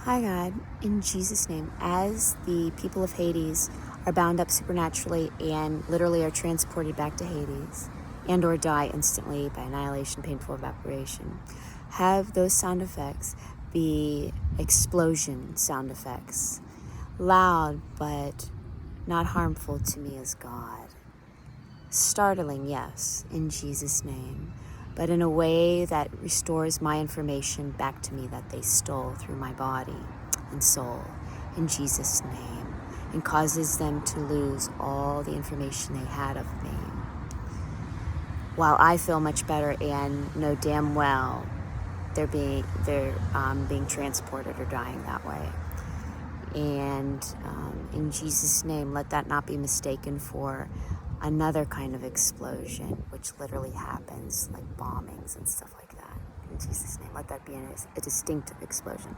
Hi, God, in Jesus' name, as the people of Hades are bound up supernaturally and literally are transported back to Hades and or die instantly by annihilation, painful evaporation, have those sound effects be explosion sound effects, loud but not harmful to me as God. Startling, yes, in Jesus' name, but in a way that restores my information back to me that they stole through my body and soul, in Jesus' name, and causes them to lose all the information they had of me. While I feel much better and know damn well they're being transported or dying that way. And in Jesus' name, let that not be mistaken for another kind of explosion, which literally happens, like bombings and stuff like that. In Jesus' name, let that be a distinct explosion.